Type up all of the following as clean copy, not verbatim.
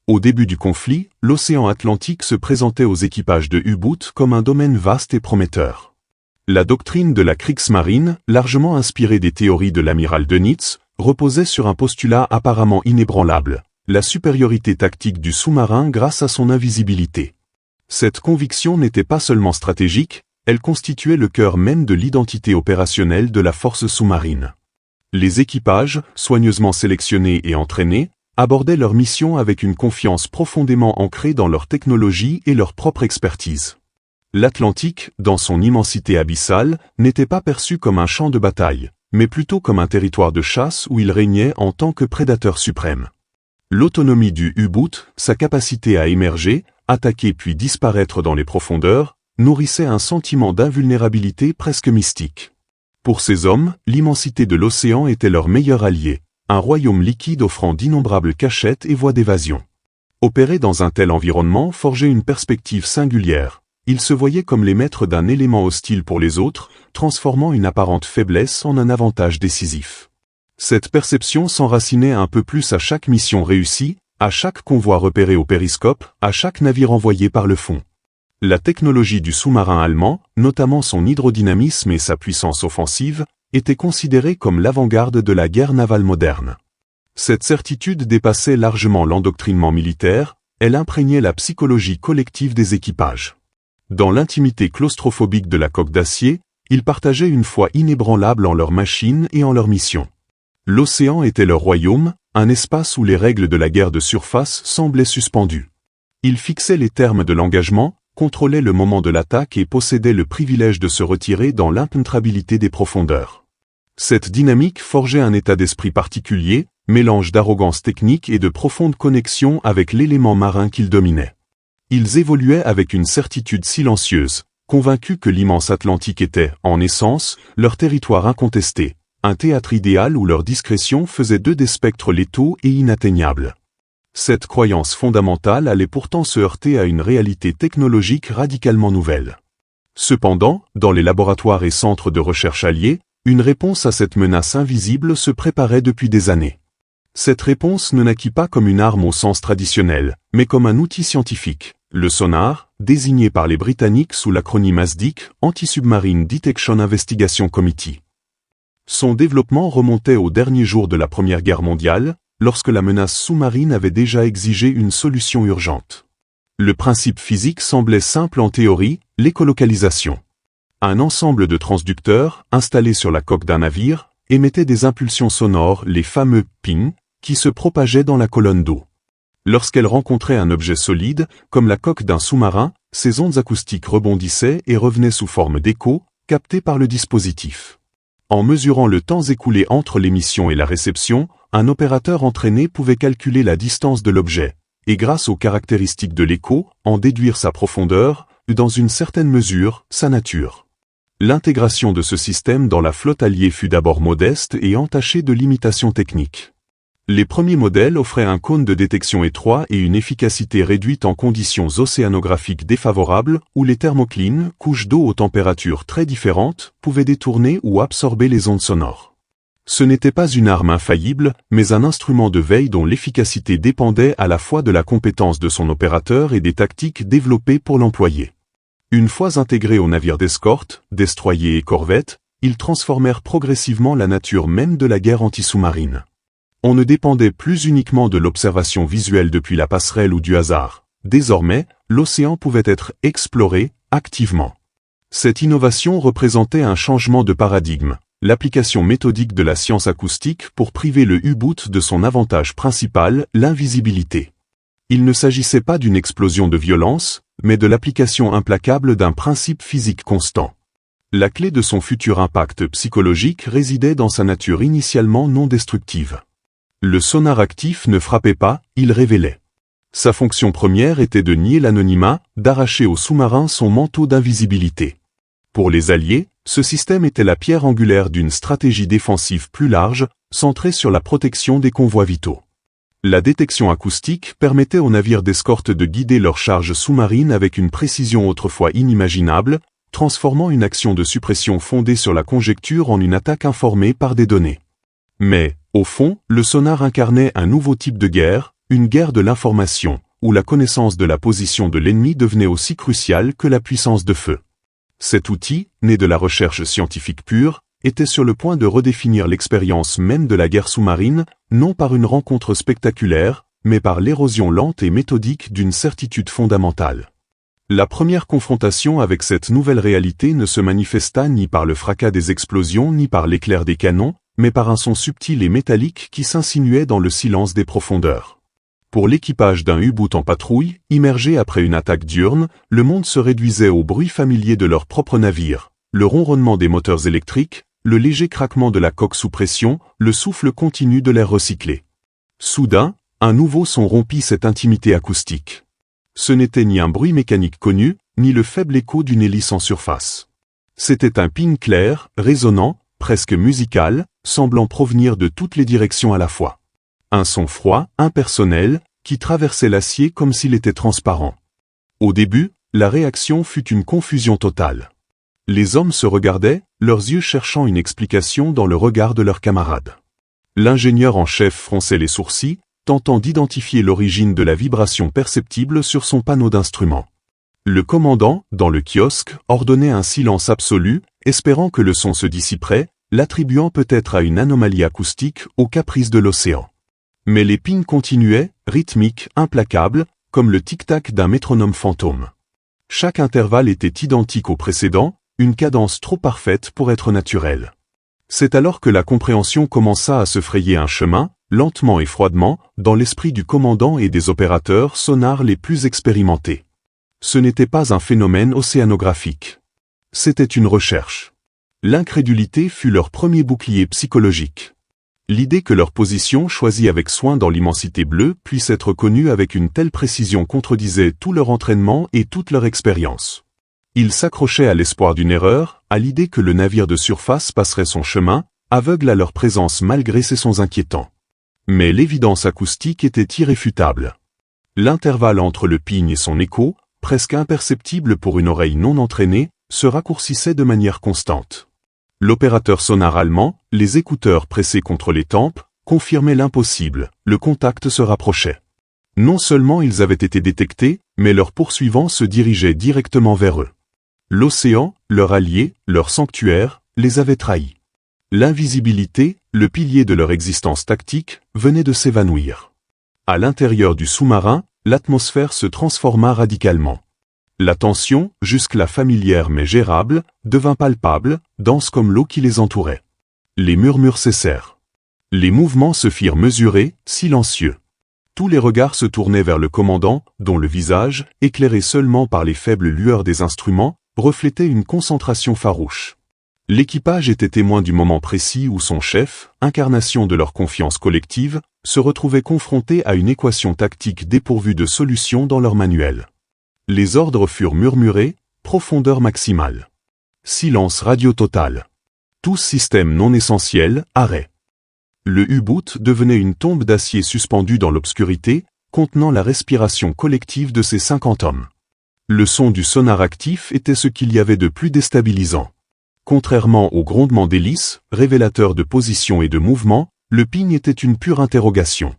Au début du conflit, l'océan Atlantique se présentait aux équipages de U-boot comme un domaine vaste et prometteur. La doctrine de la Kriegsmarine, largement inspirée des théories de l'amiral Dönitz, reposait sur un postulat apparemment inébranlable, la supériorité tactique du sous-marin grâce à son invisibilité. Cette conviction n'était pas seulement stratégique, elle constituait le cœur même de l'identité opérationnelle de la force sous-marine. Les équipages, soigneusement sélectionnés et entraînés, abordaient leur mission avec une confiance profondément ancrée dans leur technologie et leur propre expertise. L'Atlantique, dans son immensité abyssale, n'était pas perçu comme un champ de bataille, mais plutôt comme un territoire de chasse où il régnait en tant que prédateur suprême. L'autonomie du U-boot, sa capacité à émerger, attaquer puis disparaître dans les profondeurs, nourrissait un sentiment d'invulnérabilité presque mystique. Pour ces hommes, l'immensité de l'océan était leur meilleur allié, un royaume liquide offrant d'innombrables cachettes et voies d'évasion. Opérer dans un tel environnement forgeait une perspective singulière. Ils se voyaient comme les maîtres d'un élément hostile pour les autres, transformant une apparente faiblesse en un avantage décisif. Cette perception s'enracinait un peu plus à chaque mission réussie, à chaque convoi repéré au périscope, à chaque navire envoyé par le fond. La technologie du sous-marin allemand, notamment son hydrodynamisme et sa puissance offensive, était considérée comme l'avant-garde de la guerre navale moderne. Cette certitude dépassait largement l'endoctrinement militaire, elle imprégnait la psychologie collective des équipages. Dans l'intimité claustrophobique de la coque d'acier, ils partageaient une foi inébranlable en leur machine et en leur mission. L'océan était leur royaume, un espace où les règles de la guerre de surface semblaient suspendues. Ils fixaient les termes de l'engagement, contrôlaient le moment de l'attaque et possédaient le privilège de se retirer dans l'impénétrabilité des profondeurs. Cette dynamique forgeait un état d'esprit particulier, mélange d'arrogance technique et de profonde connexion avec l'élément marin qu'ils dominaient. Ils évoluaient avec une certitude silencieuse, convaincus que l'immense Atlantique était, en essence, leur territoire incontesté, un théâtre idéal où leur discrétion faisait d'eux des spectres létaux et inatteignables. Cette croyance fondamentale allait pourtant se heurter à une réalité technologique radicalement nouvelle. Cependant, dans les laboratoires et centres de recherche alliés, une réponse à cette menace invisible se préparait depuis des années. Cette réponse ne naquit pas comme une arme au sens traditionnel, mais comme un outil scientifique, le sonar, désigné par les Britanniques sous l'acronyme ASDIC, Anti-Submarine Detection Investigation Committee. Son développement remontait aux derniers jours de la Première Guerre mondiale, lorsque la menace sous-marine avait déjà exigé une solution urgente. Le principe physique semblait simple en théorie, l'écolocalisation. Un ensemble de transducteurs, installés sur la coque d'un navire, émettait des impulsions sonores, les fameux ping, qui se propageaient dans la colonne d'eau. Lorsqu'elle rencontrait un objet solide, comme la coque d'un sous-marin, ces ondes acoustiques rebondissaient et revenaient sous forme d'échos, captés par le dispositif. En mesurant le temps écoulé entre l'émission et la réception, un opérateur entraîné pouvait calculer la distance de l'objet, et grâce aux caractéristiques de l'écho, en déduire sa profondeur, dans une certaine mesure, sa nature. L'intégration de ce système dans la flotte alliée fut d'abord modeste et entachée de limitations techniques. Les premiers modèles offraient un cône de détection étroit et une efficacité réduite en conditions océanographiques défavorables où les thermoclines, couches d'eau aux températures très différentes, pouvaient détourner ou absorber les ondes sonores. Ce n'était pas une arme infaillible, mais un instrument de veille dont l'efficacité dépendait à la fois de la compétence de son opérateur et des tactiques développées pour l'employer. Une fois intégrés aux navires d'escorte, destroyers et corvettes, ils transformèrent progressivement la nature même de la guerre anti-sous-marine. On ne dépendait plus uniquement de l'observation visuelle depuis la passerelle ou du hasard. Désormais, l'océan pouvait être exploré activement. Cette innovation représentait un changement de paradigme, l'application méthodique de la science acoustique pour priver le U-boot de son avantage principal, l'invisibilité. Il ne s'agissait pas d'une explosion de violence, mais de l'application implacable d'un principe physique constant. La clé de son futur impact psychologique résidait dans sa nature initialement non destructive. Le sonar actif ne frappait pas, il révélait. Sa fonction première était de nier l'anonymat, d'arracher au sous-marin son manteau d'invisibilité. Pour les Alliés, ce système était la pierre angulaire d'une stratégie défensive plus large, centrée sur la protection des convois vitaux. La détection acoustique permettait aux navires d'escorte de guider leurs charges sous-marines avec une précision autrefois inimaginable, transformant une action de suppression fondée sur la conjecture en une attaque informée par des données. Mais, au fond, le sonar incarnait un nouveau type de guerre, une guerre de l'information, où la connaissance de la position de l'ennemi devenait aussi cruciale que la puissance de feu. Cet outil, né de la recherche scientifique pure, était sur le point de redéfinir l'expérience même de la guerre sous-marine, non par une rencontre spectaculaire, mais par l'érosion lente et méthodique d'une certitude fondamentale. La première confrontation avec cette nouvelle réalité ne se manifesta ni par le fracas des explosions ni par l'éclair des canons, mais par un son subtil et métallique qui s'insinuait dans le silence des profondeurs. Pour l'équipage d'un U-boot en patrouille, immergé après une attaque diurne, le monde se réduisait au bruit familier de leur propre navire, le ronronnement des moteurs électriques, le léger craquement de la coque sous pression, le souffle continu de l'air recyclé. Soudain, un nouveau son rompit cette intimité acoustique. Ce n'était ni un bruit mécanique connu, ni le faible écho d'une hélice en surface. C'était un ping clair, résonnant, presque musical, semblant provenir de toutes les directions à la fois. Un son froid, impersonnel, qui traversait l'acier comme s'il était transparent. Au début, la réaction fut une confusion totale. Les hommes se regardaient, leurs yeux cherchant une explication dans le regard de leurs camarades. L'ingénieur en chef fronçait les sourcils, tentant d'identifier l'origine de la vibration perceptible sur son panneau d'instruments. Le commandant, dans le kiosque, ordonnait un silence absolu, espérant que le son se dissiperait, l'attribuant peut-être à une anomalie acoustique, aux caprices de l'océan. Mais les pings continuaient, rythmiques, implacables, comme le tic-tac d'un métronome fantôme. Chaque intervalle était identique au précédent, une cadence trop parfaite pour être naturelle. C'est alors que la compréhension commença à se frayer un chemin, lentement et froidement, dans l'esprit du commandant et des opérateurs sonars les plus expérimentés. Ce n'était pas un phénomène océanographique. C'était une recherche. L'incrédulité fut leur premier bouclier psychologique. L'idée que leur position choisie avec soin dans l'immensité bleue puisse être connue avec une telle précision contredisait tout leur entraînement et toute leur expérience. Ils s'accrochaient à l'espoir d'une erreur, à l'idée que le navire de surface passerait son chemin, aveugle à leur présence malgré ces sons inquiétants. Mais l'évidence acoustique était irréfutable. L'intervalle entre le ping et son écho, presque imperceptible pour une oreille non entraînée, se raccourcissait de manière constante. L'opérateur sonar allemand, les écouteurs pressés contre les tempes, confirmait l'impossible, le contact se rapprochait. Non seulement ils avaient été détectés, mais leurs poursuivants se dirigeaient directement vers eux. L'océan, leur allié, leur sanctuaire, les avait trahis. L'invisibilité, le pilier de leur existence tactique, venait de s'évanouir. À l'intérieur du sous-marin, l'atmosphère se transforma radicalement. La tension, jusque-là familière mais gérable, devint palpable, dense comme l'eau qui les entourait. Les murmures cessèrent. Les mouvements se firent mesurés, silencieux. Tous les regards se tournaient vers le commandant, dont le visage, éclairé seulement par les faibles lueurs des instruments, reflétait une concentration farouche. L'équipage était témoin du moment précis où son chef, incarnation de leur confiance collective, se retrouvait confronté à une équation tactique dépourvue de solution dans leur manuel. Les ordres furent murmurés, profondeur maximale. Silence radio total. Tous systèmes non essentiels, arrêt. Le U-boot devenait une tombe d'acier suspendue dans l'obscurité, contenant la respiration collective de ces 50 hommes. Le son du sonar actif était ce qu'il y avait de plus déstabilisant. Contrairement au grondement d'hélice, révélateur de position et de mouvement, le ping était une pure interrogation.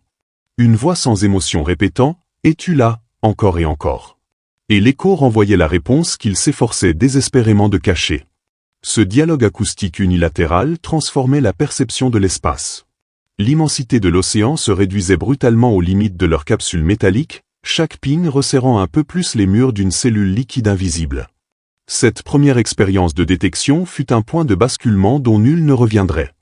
Une voix sans émotion répétant « Es-tu là ?» encore et encore. Et l'écho renvoyait la réponse qu'il s'efforçait désespérément de cacher. Ce dialogue acoustique unilatéral transformait la perception de l'espace. L'immensité de l'océan se réduisait brutalement aux limites de leur capsule métallique, chaque ping resserrant un peu plus les murs d'une cellule liquide invisible. Cette première expérience de détection fut un point de basculement dont nul ne reviendrait.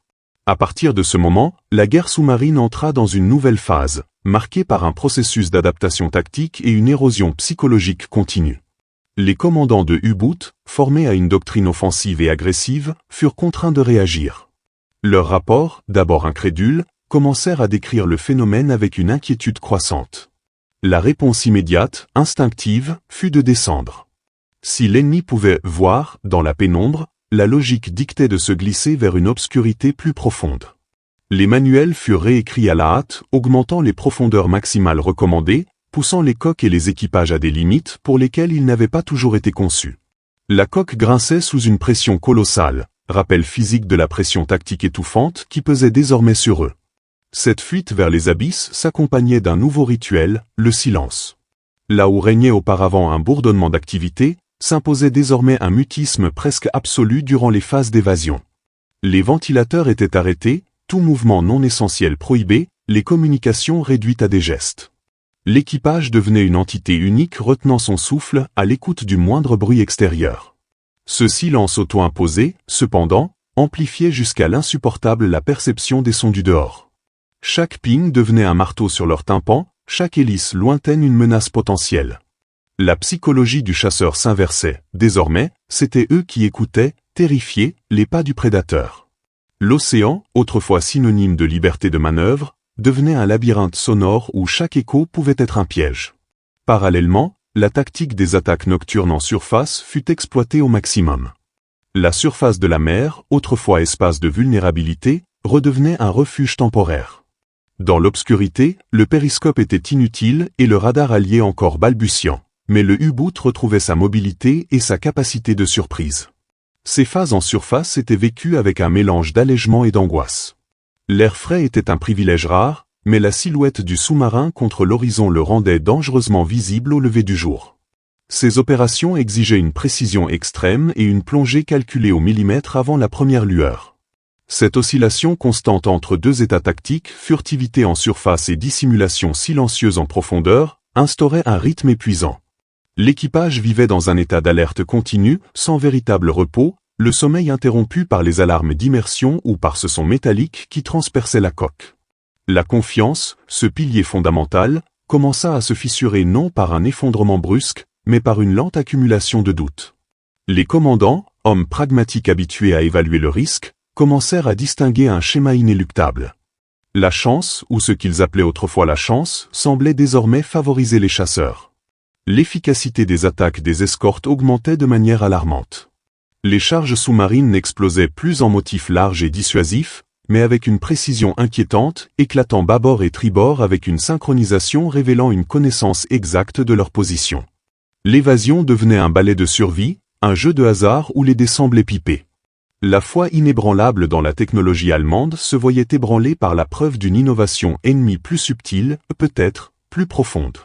À partir de ce moment, la guerre sous-marine entra dans une nouvelle phase, marquée par un processus d'adaptation tactique et une érosion psychologique continue. Les commandants de U-boot, formés à une doctrine offensive et agressive, furent contraints de réagir. Leurs rapports, d'abord incrédules, commencèrent à décrire le phénomène avec une inquiétude croissante. La réponse immédiate, instinctive, fut de descendre. Si l'ennemi pouvait voir, dans la pénombre, la logique dictait de se glisser vers une obscurité plus profonde. Les manuels furent réécrits à la hâte, augmentant les profondeurs maximales recommandées, poussant les coques et les équipages à des limites pour lesquelles ils n'avaient pas toujours été conçus. La coque grinçait sous une pression colossale, rappel physique de la pression tactique étouffante qui pesait désormais sur eux. Cette fuite vers les abysses s'accompagnait d'un nouveau rituel, le silence. Là où régnait auparavant un bourdonnement d'activité, s'imposait désormais un mutisme presque absolu durant les phases d'évasion. Les ventilateurs étaient arrêtés, tout mouvement non essentiel prohibé, les communications réduites à des gestes. L'équipage devenait une entité unique retenant son souffle à l'écoute du moindre bruit extérieur. Ce silence auto-imposé, cependant, amplifiait jusqu'à l'insupportable la perception des sons du dehors. Chaque ping devenait un marteau sur leur tympan, chaque hélice lointaine une menace potentielle. La psychologie du chasseur s'inversait, désormais, c'étaient eux qui écoutaient, terrifiés, les pas du prédateur. L'océan, autrefois synonyme de liberté de manœuvre, devenait un labyrinthe sonore où chaque écho pouvait être un piège. Parallèlement, la tactique des attaques nocturnes en surface fut exploitée au maximum. La surface de la mer, autrefois espace de vulnérabilité, redevenait un refuge temporaire. Dans l'obscurité, le périscope était inutile et le radar allié encore balbutiant, mais le U-boot retrouvait sa mobilité et sa capacité de surprise. Ces phases en surface étaient vécues avec un mélange d'allègement et d'angoisse. L'air frais était un privilège rare, mais la silhouette du sous-marin contre l'horizon le rendait dangereusement visible au lever du jour. Ces opérations exigeaient une précision extrême et une plongée calculée au millimètre avant la première lueur. Cette oscillation constante entre deux états tactiques, furtivité en surface et dissimulation silencieuse en profondeur, instaurait un rythme épuisant. L'équipage vivait dans un état d'alerte continue, sans véritable repos, le sommeil interrompu par les alarmes d'immersion ou par ce son métallique qui transperçait la coque. La confiance, ce pilier fondamental, commença à se fissurer non par un effondrement brusque, mais par une lente accumulation de doutes. Les commandants, hommes pragmatiques habitués à évaluer le risque, commencèrent à distinguer un schéma inéluctable. La chance, ou ce qu'ils appelaient autrefois la chance, semblait désormais favoriser les chasseurs. L'efficacité des attaques des escortes augmentait de manière alarmante. Les charges sous-marines n'explosaient plus en motifs larges et dissuasifs, mais avec une précision inquiétante, éclatant bâbord et tribord avec une synchronisation révélant une connaissance exacte de leur position. L'évasion devenait un ballet de survie, un jeu de hasard où les dés semblaient piper. La foi inébranlable dans la technologie allemande se voyait ébranlée par la preuve d'une innovation ennemie plus subtile, peut-être, plus profonde.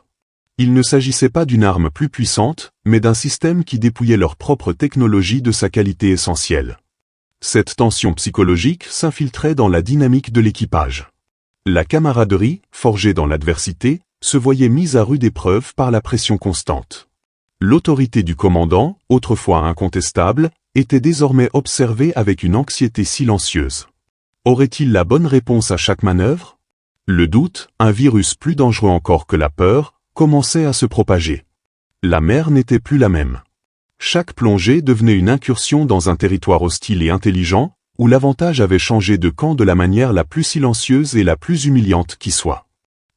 Il ne s'agissait pas d'une arme plus puissante, mais d'un système qui dépouillait leur propre technologie de sa qualité essentielle. Cette tension psychologique s'infiltrait dans la dynamique de l'équipage. La camaraderie, forgée dans l'adversité, se voyait mise à rude épreuve par la pression constante. L'autorité du commandant, autrefois incontestable, était désormais observée avec une anxiété silencieuse. Aurait-il la bonne réponse à chaque manœuvre? Le doute, un virus plus dangereux encore que la peur, commençait à se propager. La mer n'était plus la même. Chaque plongée devenait une incursion dans un territoire hostile et intelligent, où l'avantage avait changé de camp de la manière la plus silencieuse et la plus humiliante qui soit.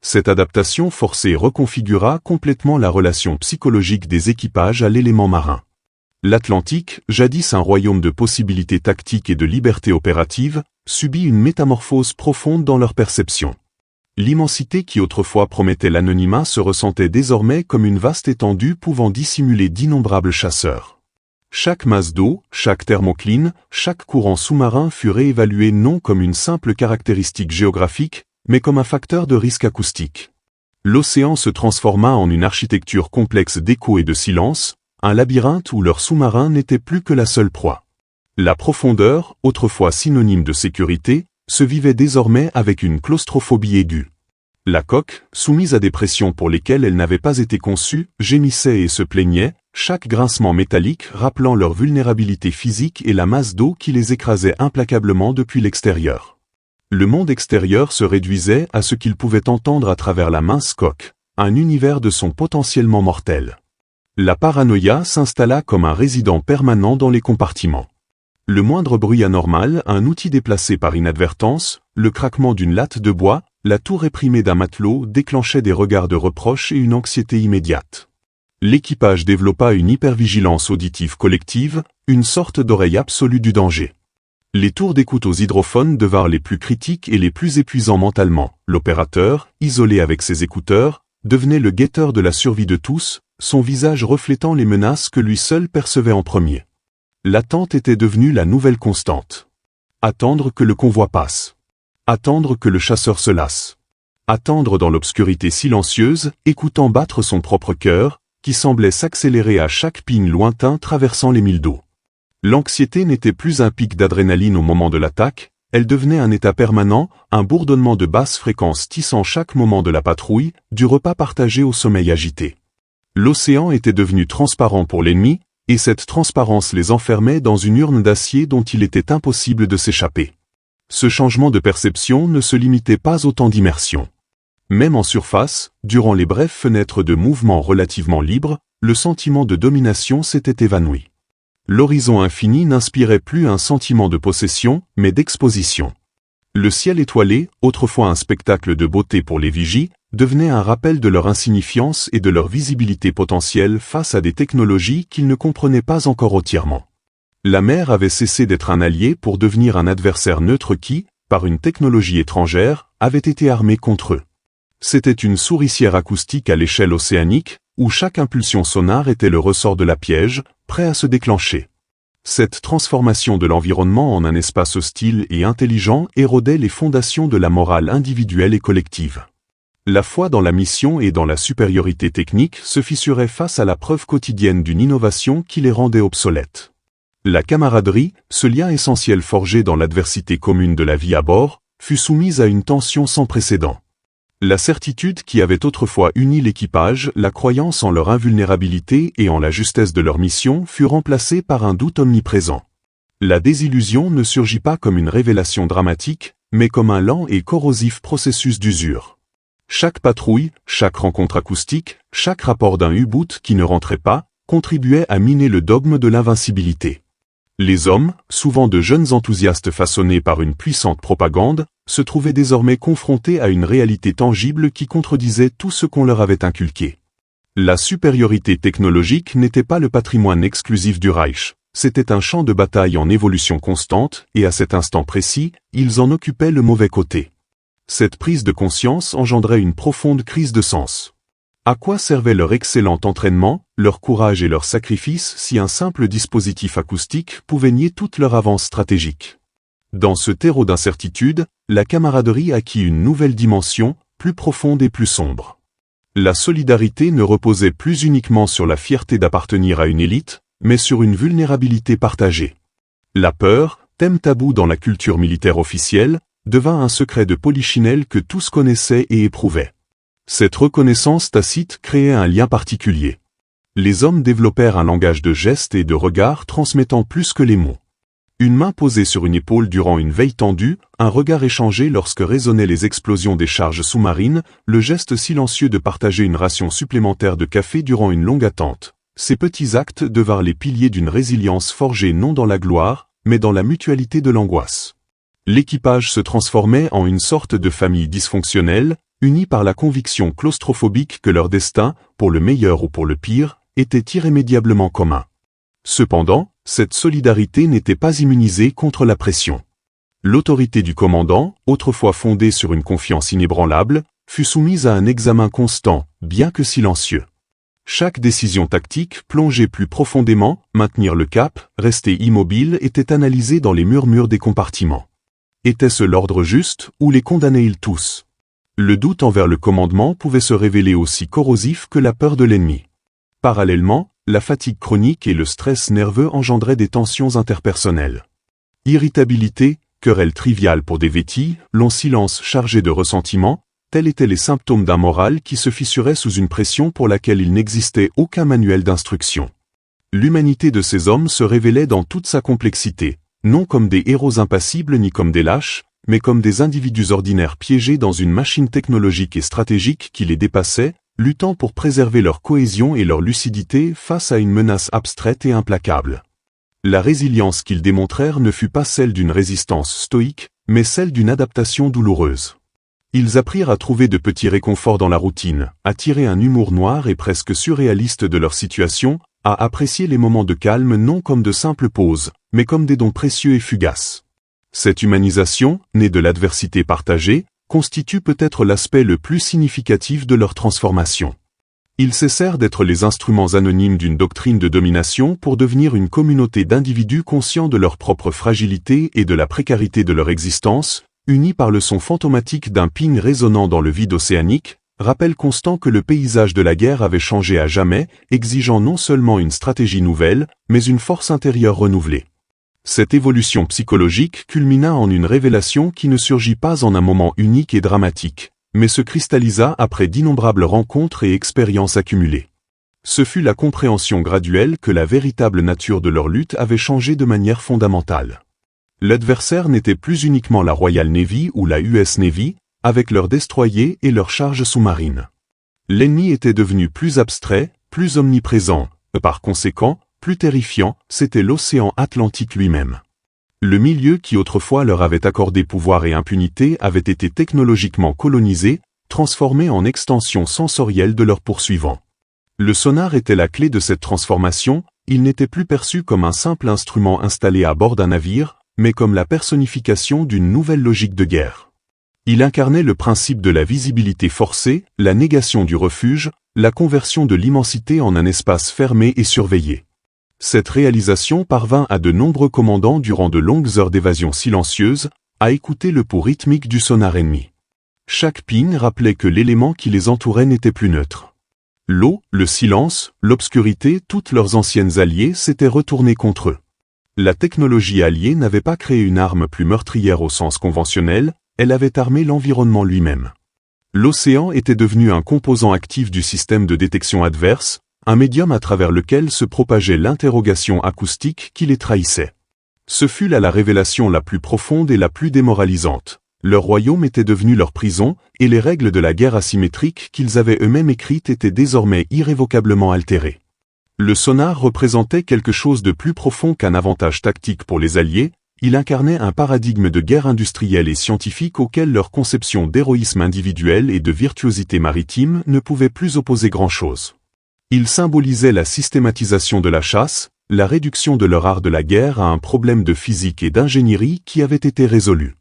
Cette adaptation forcée reconfigura complètement la relation psychologique des équipages à l'élément marin. L'Atlantique, jadis un royaume de possibilités tactiques et de liberté opérative, subit une métamorphose profonde dans leur perception. L'immensité qui autrefois promettait l'anonymat se ressentait désormais comme une vaste étendue pouvant dissimuler d'innombrables chasseurs. Chaque masse d'eau, chaque thermocline, chaque courant sous-marin fut réévalué non comme une simple caractéristique géographique, mais comme un facteur de risque acoustique. L'océan se transforma en une architecture complexe d'échos et de silence, un labyrinthe où leurs sous-marins n'étaient plus que la seule proie. La profondeur, autrefois synonyme de sécurité, se vivait désormais avec une claustrophobie aiguë. La coque, soumise à des pressions pour lesquelles elle n'avait pas été conçue, gémissait et se plaignait, chaque grincement métallique rappelant leur vulnérabilité physique et la masse d'eau qui les écrasait implacablement depuis l'extérieur. Le monde extérieur se réduisait à ce qu'ils pouvaient entendre à travers la mince coque, un univers de sons potentiellement mortels. La paranoïa s'installa comme un résident permanent dans les compartiments. Le moindre bruit anormal, un outil déplacé par inadvertance, le craquement d'une latte de bois, la toux réprimée d'un matelot déclenchait des regards de reproche et une anxiété immédiate. L'équipage développa une hypervigilance auditive collective, une sorte d'oreille absolue du danger. Les tours d'écoute aux hydrophones devinrent les plus critiques et les plus épuisants mentalement. L'opérateur, isolé avec ses écouteurs, devenait le guetteur de la survie de tous, son visage reflétant les menaces que lui seul percevait en premier. L'attente était devenue la nouvelle constante. Attendre que le convoi passe. Attendre que le chasseur se lasse. Attendre dans l'obscurité silencieuse, écoutant battre son propre cœur, qui semblait s'accélérer à chaque ping lointain traversant les milles d'eau. L'anxiété n'était plus un pic d'adrénaline au moment de l'attaque, elle devenait un état permanent, un bourdonnement de basse fréquence tissant chaque moment de la patrouille, du repas partagé au sommeil agité. L'océan était devenu transparent pour l'ennemi, et cette transparence les enfermait dans une urne d'acier dont il était impossible de s'échapper. Ce changement de perception ne se limitait pas au temps d'immersion. Même en surface, durant les brèves fenêtres de mouvement relativement libres, le sentiment de domination s'était évanoui. L'horizon infini n'inspirait plus un sentiment de possession, mais d'exposition. Le ciel étoilé, autrefois un spectacle de beauté pour les vigies, devenait un rappel de leur insignifiance et de leur visibilité potentielle face à des technologies qu'ils ne comprenaient pas encore entièrement. La mer avait cessé d'être un allié pour devenir un adversaire neutre qui, par une technologie étrangère, avait été armé contre eux. C'était une souricière acoustique à l'échelle océanique, où chaque impulsion sonore était le ressort de la piège, prêt à se déclencher. Cette transformation de l'environnement en un espace hostile et intelligent érodait les fondations de la morale individuelle et collective. La foi dans la mission et dans la supériorité technique se fissurait face à la preuve quotidienne d'une innovation qui les rendait obsolètes. La camaraderie, ce lien essentiel forgé dans l'adversité commune de la vie à bord, fut soumise à une tension sans précédent. La certitude qui avait autrefois uni l'équipage, la croyance en leur invulnérabilité et en la justesse de leur mission fut remplacée par un doute omniprésent. La désillusion ne surgit pas comme une révélation dramatique, mais comme un lent et corrosif processus d'usure. Chaque patrouille, chaque rencontre acoustique, chaque rapport d'un U-boot qui ne rentrait pas, contribuait à miner le dogme de l'invincibilité. Les hommes, souvent de jeunes enthousiastes façonnés par une puissante propagande, se trouvaient désormais confrontés à une réalité tangible qui contredisait tout ce qu'on leur avait inculqué. La supériorité technologique n'était pas le patrimoine exclusif du Reich, c'était un champ de bataille en évolution constante, et à cet instant précis, ils en occupaient le mauvais côté. Cette prise de conscience engendrait une profonde crise de sens. À quoi servait leur excellent entraînement, leur courage et leur sacrifice si un simple dispositif acoustique pouvait nier toute leur avance stratégique? Dans ce terreau d'incertitude, la camaraderie acquit une nouvelle dimension, plus profonde et plus sombre. La solidarité ne reposait plus uniquement sur la fierté d'appartenir à une élite, mais sur une vulnérabilité partagée. La peur, thème tabou dans la culture militaire officielle, devint un secret de polichinelle que tous connaissaient et éprouvaient. Cette reconnaissance tacite créait un lien particulier. Les hommes développèrent un langage de gestes et de regards transmettant plus que les mots. Une main posée sur une épaule durant une veille tendue, un regard échangé lorsque résonnaient les explosions des charges sous-marines, le geste silencieux de partager une ration supplémentaire de café durant une longue attente. Ces petits actes devinrent les piliers d'une résilience forgée non dans la gloire, mais dans la mutualité de l'angoisse. L'équipage se transformait en une sorte de famille dysfonctionnelle, unis par la conviction claustrophobique que leur destin, pour le meilleur ou pour le pire, était irrémédiablement commun. Cependant, cette solidarité n'était pas immunisée contre la pression. L'autorité du commandant, autrefois fondée sur une confiance inébranlable, fut soumise à un examen constant, bien que silencieux. Chaque décision tactique plongeait plus profondément, maintenir le cap, rester immobile était analysée dans les murmures des compartiments. Était-ce l'ordre juste, ou les condamnaient-ils tous? Le doute envers le commandement pouvait se révéler aussi corrosif que la peur de l'ennemi. Parallèlement, la fatigue chronique et le stress nerveux engendraient des tensions interpersonnelles. Irritabilité, querelle triviale pour des vêtilles, long silence chargé de ressentiment, tels étaient les symptômes d'un moral qui se fissurait sous une pression pour laquelle il n'existait aucun manuel d'instruction. L'humanité de ces hommes se révélait dans toute sa complexité, non comme des héros impassibles ni comme des lâches, mais comme des individus ordinaires piégés dans une machine technologique et stratégique qui les dépassait, luttant pour préserver leur cohésion et leur lucidité face à une menace abstraite et implacable. La résilience qu'ils démontrèrent ne fut pas celle d'une résistance stoïque, mais celle d'une adaptation douloureuse. Ils apprirent à trouver de petits réconforts dans la routine, à tirer un humour noir et presque surréaliste de leur situation, à apprécier les moments de calme non comme de simples pauses, mais comme des dons précieux et fugaces. Cette humanisation, née de l'adversité partagée, constitue peut-être l'aspect le plus significatif de leur transformation. Ils cessèrent d'être les instruments anonymes d'une doctrine de domination pour devenir une communauté d'individus conscients de leur propre fragilité et de la précarité de leur existence, unis par le son fantomatique d'un ping résonnant dans le vide océanique, rappel constant que le paysage de la guerre avait changé à jamais, exigeant non seulement une stratégie nouvelle, mais une force intérieure renouvelée. Cette évolution psychologique culmina en une révélation qui ne surgit pas en un moment unique et dramatique, mais se cristallisa après d'innombrables rencontres et expériences accumulées. Ce fut la compréhension graduelle que la véritable nature de leur lutte avait changé de manière fondamentale. L'adversaire n'était plus uniquement la Royal Navy ou la US Navy, avec leurs destroyers et leurs charges sous-marines. L'ennemi était devenu plus abstrait, plus omniprésent, par conséquent, plus terrifiant, c'était l'océan Atlantique lui-même. Le milieu qui autrefois leur avait accordé pouvoir et impunité avait été technologiquement colonisé, transformé en extension sensorielle de leurs poursuivants. Le sonar était la clé de cette transformation, il n'était plus perçu comme un simple instrument installé à bord d'un navire, mais comme la personnification d'une nouvelle logique de guerre. Il incarnait le principe de la visibilité forcée, la négation du refuge, la conversion de l'immensité en un espace fermé et surveillé. Cette réalisation parvint à de nombreux commandants durant de longues heures d'évasion silencieuse, à écouter le pouls rythmique du sonar ennemi. Chaque ping rappelait que l'élément qui les entourait n'était plus neutre. L'eau, le silence, l'obscurité, toutes leurs anciennes alliées s'étaient retournées contre eux. La technologie alliée n'avait pas créé une arme plus meurtrière au sens conventionnel, elle avait armé l'environnement lui-même. L'océan était devenu un composant actif du système de détection adverse, un médium à travers lequel se propageait l'interrogation acoustique qui les trahissait. Ce fut là la révélation la plus profonde et la plus démoralisante. Leur royaume était devenu leur prison, et les règles de la guerre asymétrique qu'ils avaient eux-mêmes écrites étaient désormais irrévocablement altérées. Le sonar représentait quelque chose de plus profond qu'un avantage tactique pour les Alliés, il incarnait un paradigme de guerre industrielle et scientifique auquel leur conception d'héroïsme individuel et de virtuosité maritime ne pouvait plus opposer grand-chose. Il symbolisait la systématisation de la chasse, la réduction de leur art de la guerre à un problème de physique et d'ingénierie qui avait été résolu.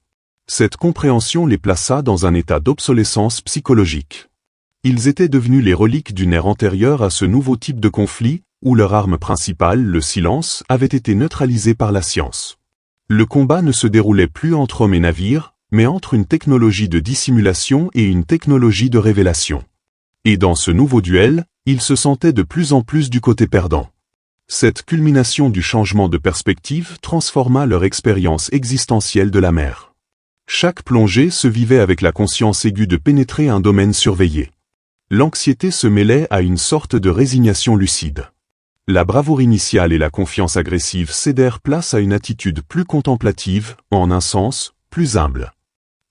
Cette compréhension les plaça dans un état d'obsolescence psychologique. Ils étaient devenus les reliques d'une ère antérieure à ce nouveau type de conflit, où leur arme principale, le silence, avait été neutralisée par la science. Le combat ne se déroulait plus entre hommes et navires, mais entre une technologie de dissimulation et une technologie de révélation. Et dans ce nouveau duel, ils se sentaient de plus en plus du côté perdant. Cette culmination du changement de perspective transforma leur expérience existentielle de la mer. Chaque plongée se vivait avec la conscience aiguë de pénétrer un domaine surveillé. L'anxiété se mêlait à une sorte de résignation lucide. La bravoure initiale et la confiance agressive cédèrent place à une attitude plus contemplative, en un sens, plus humble.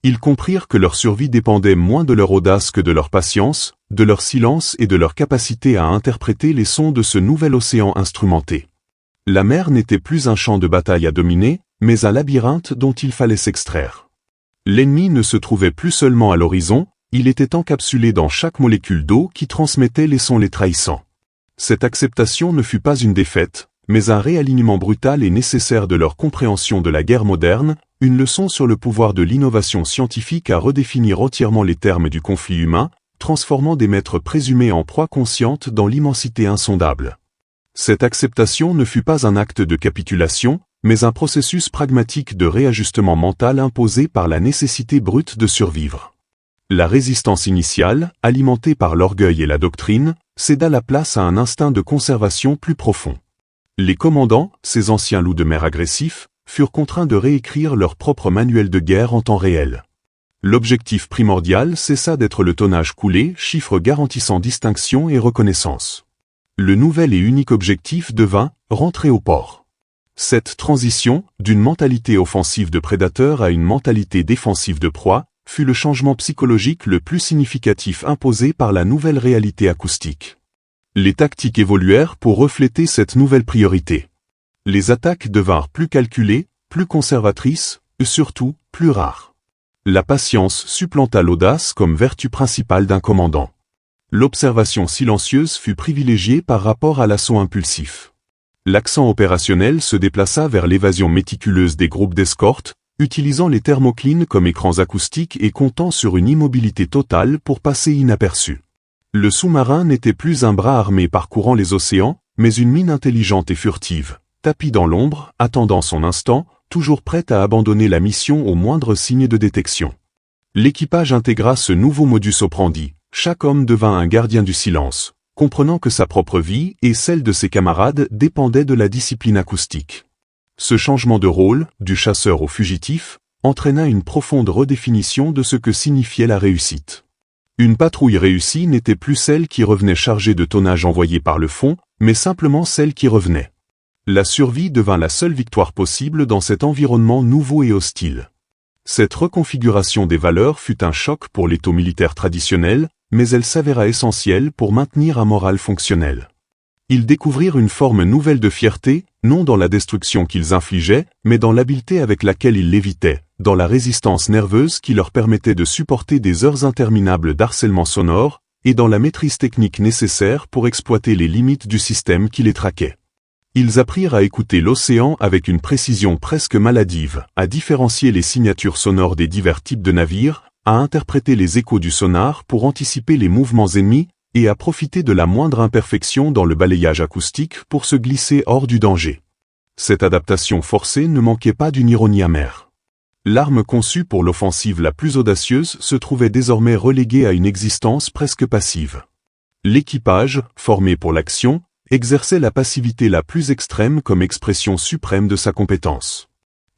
Ils comprirent que leur survie dépendait moins de leur audace que de leur patience, de leur silence et de leur capacité à interpréter les sons de ce nouvel océan instrumenté. La mer n'était plus un champ de bataille à dominer, mais un labyrinthe dont il fallait s'extraire. L'ennemi ne se trouvait plus seulement à l'horizon, il était encapsulé dans chaque molécule d'eau qui transmettait les sons les trahissant. Cette acceptation ne fut pas une défaite, mais un réalignement brutal et nécessaire de leur compréhension de la guerre moderne, une leçon sur le pouvoir de l'innovation scientifique à redéfinir entièrement les termes du conflit humain, transformant des maîtres présumés en proie consciente dans l'immensité insondable. Cette acceptation ne fut pas un acte de capitulation, mais un processus pragmatique de réajustement mental imposé par la nécessité brute de survivre. La résistance initiale, alimentée par l'orgueil et la doctrine, céda la place à un instinct de conservation plus profond. Les commandants, ces anciens loups de mer agressifs, furent contraints de réécrire leur propre manuel de guerre en temps réel. L'objectif primordial cessa d'être le tonnage coulé, chiffre garantissant distinction et reconnaissance. Le nouvel et unique objectif devint « rentrer au port ». Cette transition, d'une mentalité offensive de prédateur à une mentalité défensive de proie, fut le changement psychologique le plus significatif imposé par la nouvelle réalité acoustique. Les tactiques évoluèrent pour refléter cette nouvelle priorité. Les attaques devinrent plus calculées, plus conservatrices, et surtout, plus rares. La patience supplanta l'audace comme vertu principale d'un commandant. L'observation silencieuse fut privilégiée par rapport à l'assaut impulsif. L'accent opérationnel se déplaça vers l'évasion méticuleuse des groupes d'escorte, utilisant les thermoclines comme écrans acoustiques et comptant sur une immobilité totale pour passer inaperçu. Le sous-marin n'était plus un bras armé parcourant les océans, mais une mine intelligente et furtive, tapie dans l'ombre, attendant son instant, toujours prête à abandonner la mission au moindre signe de détection. L'équipage intégra ce nouveau modus operandi. Chaque homme devint un gardien du silence, comprenant que sa propre vie et celle de ses camarades dépendaient de la discipline acoustique. Ce changement de rôle, du chasseur au fugitif, entraîna une profonde redéfinition de ce que signifiait la réussite. Une patrouille réussie n'était plus celle qui revenait chargée de tonnage envoyé par le fond, mais simplement celle qui revenait. La survie devint la seule victoire possible dans cet environnement nouveau et hostile. Cette reconfiguration des valeurs fut un choc pour l'étau militaire traditionnel, mais elle s'avéra essentielle pour maintenir un moral fonctionnel. Ils découvrirent une forme nouvelle de fierté, non dans la destruction qu'ils infligeaient, mais dans l'habileté avec laquelle ils l'évitaient, dans la résistance nerveuse qui leur permettait de supporter des heures interminables d'harcèlement sonore, et dans la maîtrise technique nécessaire pour exploiter les limites du système qui les traquait. Ils apprirent à écouter l'océan avec une précision presque maladive, à différencier les signatures sonores des divers types de navires, à interpréter les échos du sonar pour anticiper les mouvements ennemis, et à profiter de la moindre imperfection dans le balayage acoustique pour se glisser hors du danger. Cette adaptation forcée ne manquait pas d'une ironie amère. L'arme conçue pour l'offensive la plus audacieuse se trouvait désormais reléguée à une existence presque passive. L'équipage, formé pour l'action, exerçait la passivité la plus extrême comme expression suprême de sa compétence.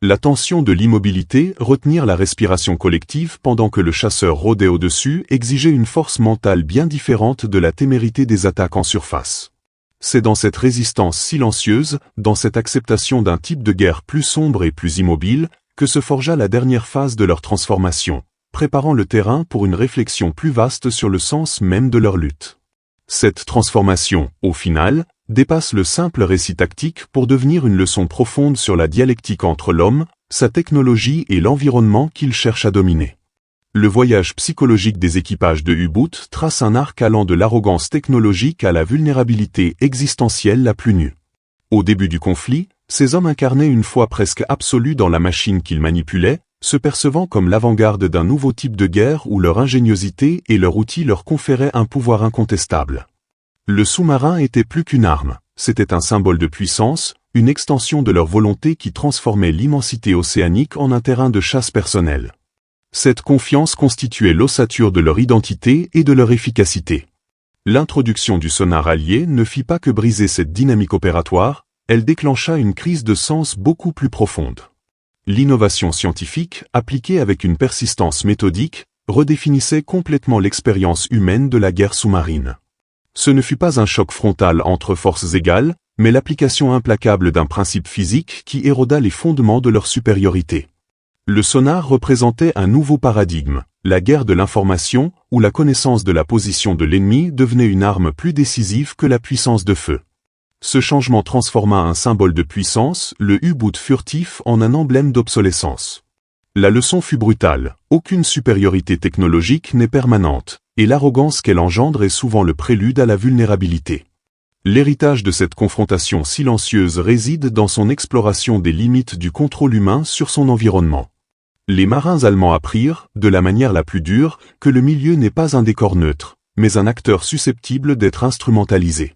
La tension de l'immobilité, retenir la respiration collective pendant que le chasseur rôdait au-dessus, exigeait une force mentale bien différente de la témérité des attaques en surface. C'est dans cette résistance silencieuse, dans cette acceptation d'un type de guerre plus sombre et plus immobile, que se forgea la dernière phase de leur transformation, préparant le terrain pour une réflexion plus vaste sur le sens même de leur lutte. Cette transformation, au final, dépasse le simple récit tactique pour devenir une leçon profonde sur la dialectique entre l'homme, sa technologie et l'environnement qu'il cherche à dominer. Le voyage psychologique des équipages de U-Boot trace un arc allant de l'arrogance technologique à la vulnérabilité existentielle la plus nue. Au début du conflit, ces hommes incarnaient une foi presque absolue dans la machine qu'ils manipulaient, se percevant comme l'avant-garde d'un nouveau type de guerre où leur ingéniosité et leur outil leur conféraient un pouvoir incontestable. Le sous-marin était plus qu'une arme, c'était un symbole de puissance, une extension de leur volonté qui transformait l'immensité océanique en un terrain de chasse personnel. Cette confiance constituait l'ossature de leur identité et de leur efficacité. L'introduction du sonar allié ne fit pas que briser cette dynamique opératoire, elle déclencha une crise de sens beaucoup plus profonde. L'innovation scientifique, appliquée avec une persistance méthodique, redéfinissait complètement l'expérience humaine de la guerre sous-marine. Ce ne fut pas un choc frontal entre forces égales, mais l'application implacable d'un principe physique qui éroda les fondements de leur supériorité. Le sonar représentait un nouveau paradigme, la guerre de l'information, où la connaissance de la position de l'ennemi devenait une arme plus décisive que la puissance de feu. Ce changement transforma un symbole de puissance, le U-Boot furtif, en un emblème d'obsolescence. La leçon fut brutale, aucune supériorité technologique n'est permanente, et l'arrogance qu'elle engendre est souvent le prélude à la vulnérabilité. L'héritage de cette confrontation silencieuse réside dans son exploration des limites du contrôle humain sur son environnement. Les marins allemands apprirent, de la manière la plus dure, que le milieu n'est pas un décor neutre, mais un acteur susceptible d'être instrumentalisé.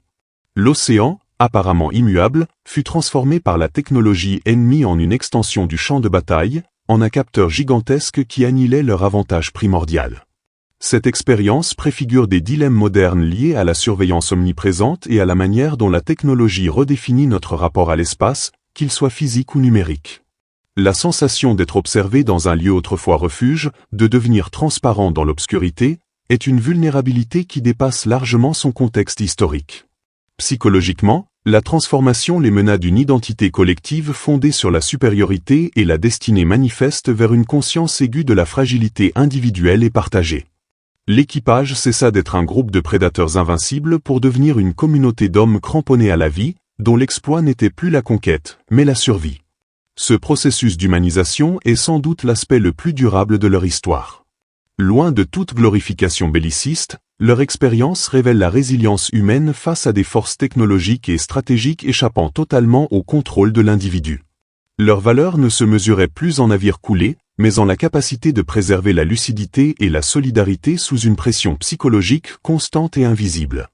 L'océan, apparemment immuable, fut transformé par la technologie ennemie en une extension du champ de bataille, en un capteur gigantesque qui annihilait leur avantage primordial. Cette expérience préfigure des dilemmes modernes liés à la surveillance omniprésente et à la manière dont la technologie redéfinit notre rapport à l'espace, qu'il soit physique ou numérique. La sensation d'être observé dans un lieu autrefois refuge, de devenir transparent dans l'obscurité, est une vulnérabilité qui dépasse largement son contexte historique. Psychologiquement, la transformation les mena d'une identité collective fondée sur la supériorité et la destinée manifeste vers une conscience aiguë de la fragilité individuelle et partagée. L'équipage cessa d'être un groupe de prédateurs invincibles pour devenir une communauté d'hommes cramponnés à la vie, dont l'exploit n'était plus la conquête, mais la survie. Ce processus d'humanisation est sans doute l'aspect le plus durable de leur histoire. Loin de toute glorification belliciste, leur expérience révèle la résilience humaine face à des forces technologiques et stratégiques échappant totalement au contrôle de l'individu. Leur valeur ne se mesurait plus en navires coulés, mais en la capacité de préserver la lucidité et la solidarité sous une pression psychologique constante et invisible.